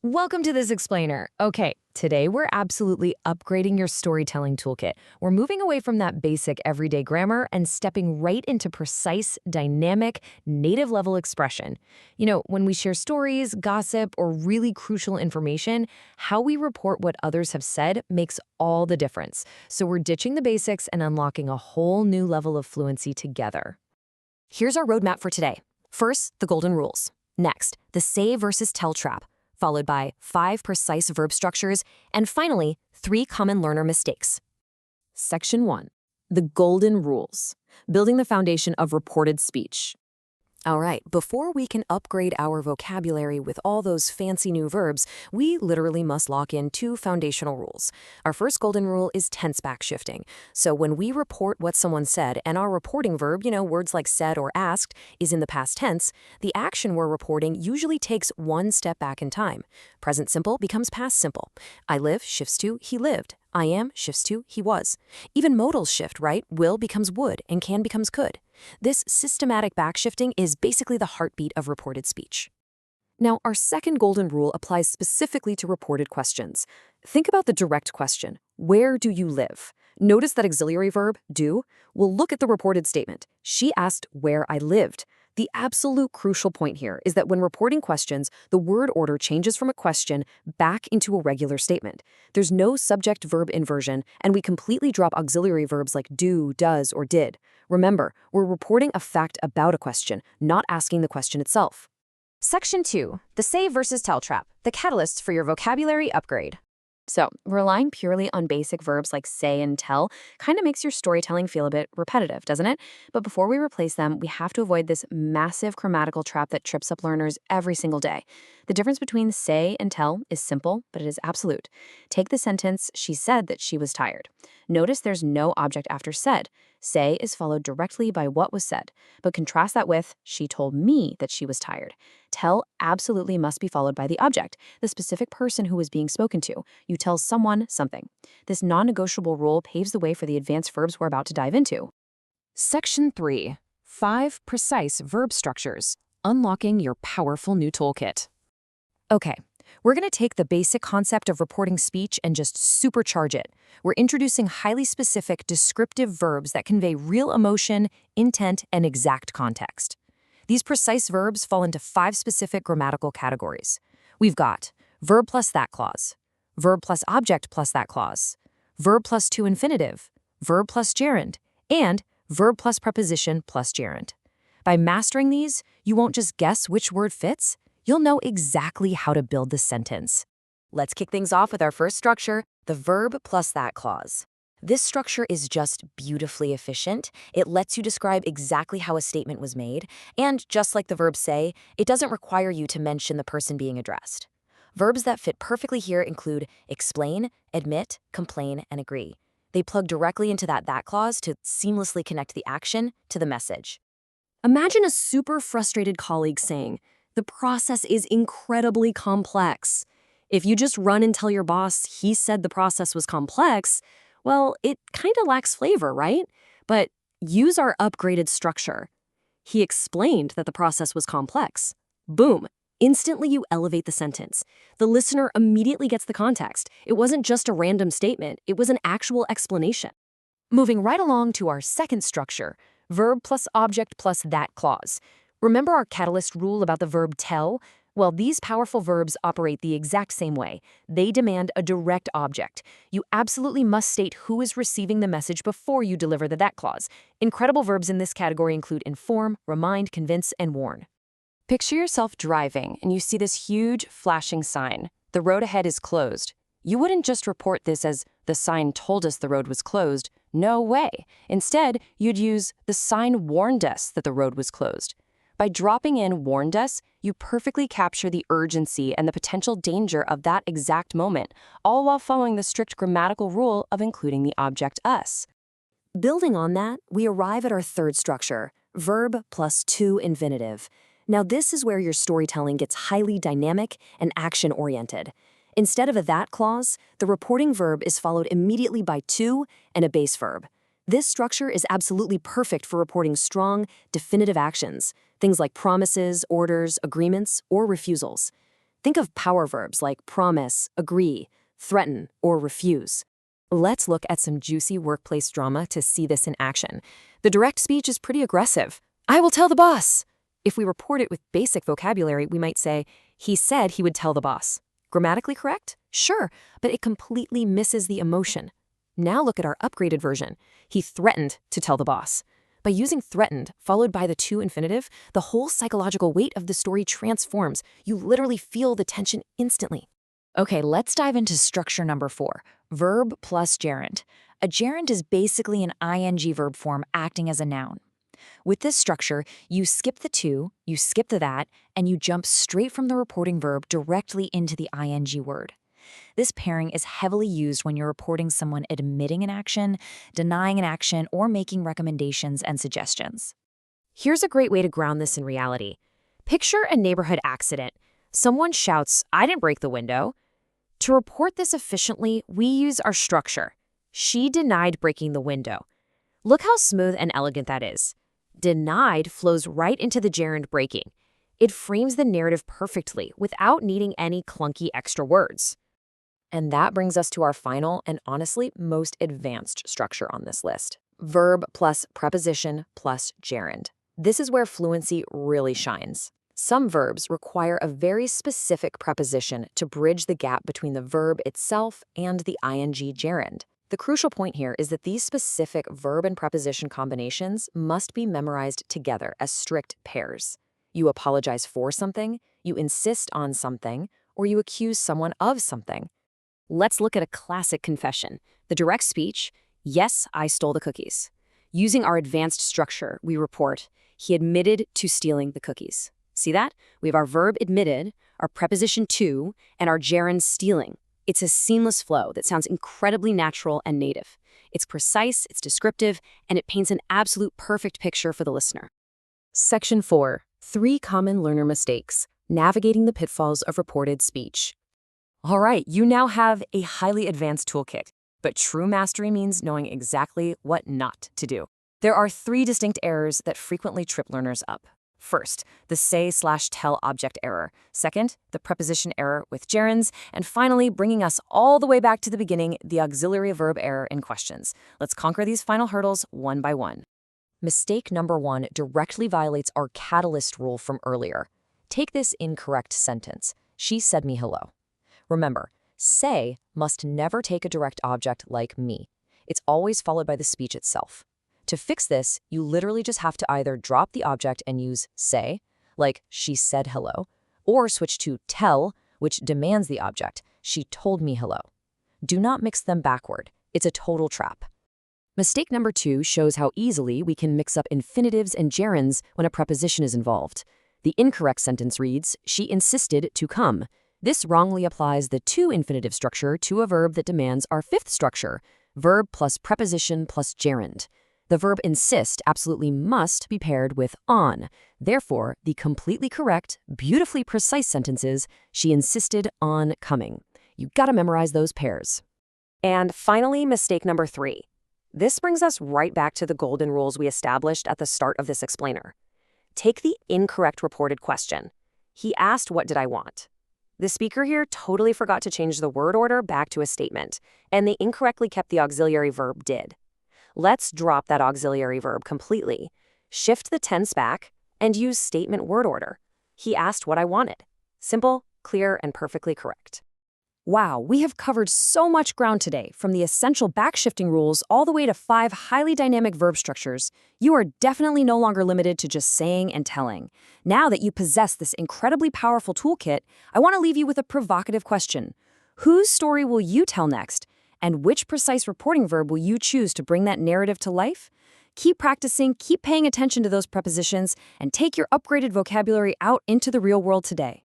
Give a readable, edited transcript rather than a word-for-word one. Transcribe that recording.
Welcome to this explainer. Okay, today we're absolutely upgrading your storytelling toolkit. We're moving away from that basic everyday grammar and stepping right into precise, dynamic, native level expression. You know, when we share stories, gossip, or really crucial information, how we report what others have said makes all the difference. So we're ditching the basics and unlocking a whole new level of fluency together. Here's our roadmap for today. First, the golden rules. Next, the say versus tell trap, followed by 5 precise verb structures, and finally, 3 common learner mistakes. Section 1. The golden rules, building the foundation of reported speech. All right, before we can upgrade our vocabulary with all those fancy new verbs, we literally must lock in 2 foundational rules. Our first golden rule is tense backshifting. So when we report what someone said and our reporting verb, words like said or asked, is in the past tense, the action we're reporting usually takes 1 step back in time. Present simple becomes past simple. I live shifts to he lived. I am shifts to he was. Even modals shift, right? Will becomes would and can becomes could. This systematic backshifting is basically the heartbeat of reported speech. Now, our second golden rule applies specifically to reported questions. Think about the direct question, where do you live? Notice that auxiliary verb, do, will look at the reported statement. She asked where I lived. The absolute crucial point here is that when reporting questions, the word order changes from a question back into a regular statement. There's no subject-verb inversion, and we completely drop auxiliary verbs like do, does, or did. Remember, we're reporting a fact about a question, not asking the question itself. Section 2. The say versus tell trap, the catalyst for your vocabulary upgrade. So, relying purely on basic verbs like say and tell kind of makes your storytelling feel a bit repetitive, doesn't it? But before we replace them, we have to avoid this massive grammatical trap that trips up learners every single day. The difference between say and tell is simple, but it is absolute. Take the sentence, she said that she was tired. Notice there's no object after said. Say is followed directly by what was said, but contrast that with, she told me that she was tired. Tell absolutely must be followed by the object, the specific person who is being spoken to. You tell someone something. This non-negotiable rule paves the way for the advanced verbs we're about to dive into. Section 3. 5 precise verb structures, unlocking your powerful new toolkit. Okay. We're going to take the basic concept of reporting speech and just supercharge it. We're introducing highly specific, descriptive verbs that convey real emotion, intent, and exact context. These precise verbs fall into 5 specific grammatical categories. We've got verb plus that clause, verb plus object plus that clause, verb plus to infinitive, verb plus gerund, and verb plus preposition plus gerund. By mastering these, you won't just guess which word fits, you'll know exactly how to build the sentence. Let's kick things off with our first structure, the verb plus that clause. This structure is just beautifully efficient. It lets you describe exactly how a statement was made, and just like the verb say, it doesn't require you to mention the person being addressed. Verbs that fit perfectly here include explain, admit, complain, and agree. They plug directly into that clause to seamlessly connect the action to the message. Imagine a super frustrated colleague saying, "The process is incredibly complex." If you just run and tell your boss he said the process was complex, well, it kind of lacks flavor, right? But use our upgraded structure. He explained that the process was complex. Boom. Instantly you elevate the sentence. The listener immediately gets the context. It wasn't just a random statement, it was an actual explanation. Moving right along to our second structure, verb plus object plus that clause. Remember our catalyst rule about the verb tell? Well, these powerful verbs operate the exact same way. They demand a direct object. You absolutely must state who is receiving the message before you deliver the that clause. Incredible verbs in this category include inform, remind, convince, and warn. Picture yourself driving and you see this huge flashing sign. The road ahead is closed. You wouldn't just report this as the sign told us the road was closed. No way. Instead, you'd use the sign warned us that the road was closed. By dropping in warned us, you perfectly capture the urgency and the potential danger of that exact moment, all while following the strict grammatical rule of including the object us. Building on that, we arrive at our third structure, verb plus to infinitive. Now this is where your storytelling gets highly dynamic and action-oriented. Instead of a that clause, the reporting verb is followed immediately by to and a base verb. This structure is absolutely perfect for reporting strong, definitive actions, things like promises, orders, agreements, or refusals. Think of power verbs like promise, agree, threaten, or refuse. Let's look at some juicy workplace drama to see this in action. The direct speech is pretty aggressive. I will tell the boss. If we report it with basic vocabulary, we might say, he said he would tell the boss. Grammatically correct? Sure, but it completely misses the emotion. Now look at our upgraded version. He threatened to tell the boss. By using threatened, followed by the to infinitive, the whole psychological weight of the story transforms. You literally feel the tension instantly. Okay, let's dive into structure number 4, verb plus gerund. A gerund is basically an ing verb form acting as a noun. With this structure, you skip the to, you skip the that, and you jump straight from the reporting verb directly into the ing word. This pairing is heavily used when you're reporting someone admitting an action, denying an action, or making recommendations and suggestions. Here's a great way to ground this in reality. Picture a neighborhood accident. Someone shouts, "I didn't break the window." To report this efficiently, we use our structure. She denied breaking the window. Look how smooth and elegant that is. Denied flows right into the gerund breaking. It frames the narrative perfectly without needing any clunky extra words. And that brings us to our final and honestly most advanced structure on this list. Verb plus preposition plus gerund. This is where fluency really shines. Some verbs require a very specific preposition to bridge the gap between the verb itself and the ing gerund. The crucial point here is that these specific verb and preposition combinations must be memorized together as strict pairs. You apologize for something, you insist on something, or you accuse someone of something. Let's look at a classic confession. The direct speech, yes, I stole the cookies. Using our advanced structure, we report, he admitted to stealing the cookies. See that? We have our verb admitted, our preposition to, and our gerund stealing. It's a seamless flow that sounds incredibly natural and native. It's precise, it's descriptive, and it paints an absolute perfect picture for the listener. Section 4. 3 common learner mistakes. Navigating the pitfalls of reported speech. All right, you now have a highly advanced toolkit, but true mastery means knowing exactly what not to do. There are 3 distinct errors that frequently trip learners up. First, the say/tell object error. Second, the preposition error with gerunds. And finally, bringing us all the way back to the beginning, the auxiliary verb error in questions. Let's conquer these final hurdles one by one. Mistake number 1 directly violates our catalyst rule from earlier. Take this incorrect sentence. She said me hello. Remember, say must never take a direct object like me. It's always followed by the speech itself. To fix this, you literally just have to either drop the object and use say, like she said hello, or switch to tell, which demands the object, she told me hello. Do not mix them backward. It's a total trap. Mistake number 2 shows how easily we can mix up infinitives and gerunds when a preposition is involved. The incorrect sentence reads, she insisted to come. This wrongly applies the to infinitive structure to a verb that demands our 5th structure, verb plus preposition plus gerund. The verb insist absolutely must be paired with on. Therefore, the completely correct, beautifully precise sentence is, she insisted on coming. You gotta memorize those pairs. And finally, mistake number 3. This brings us right back to the golden rules we established at the start of this explainer. Take the incorrect reported question. He asked, what did I want? The speaker here totally forgot to change the word order back to a statement, and they incorrectly kept the auxiliary verb did. Let's drop that auxiliary verb completely, shift the tense back, and use statement word order. He asked what I wanted. Simple, clear, and perfectly correct. Wow, we have covered so much ground today, from the essential backshifting rules all the way to 5 highly dynamic verb structures. You are definitely no longer limited to just saying and telling. Now that you possess this incredibly powerful toolkit, I want to leave you with a provocative question. Whose story will you tell next? And which precise reporting verb will you choose to bring that narrative to life? Keep practicing, keep paying attention to those prepositions, and take your upgraded vocabulary out into the real world today.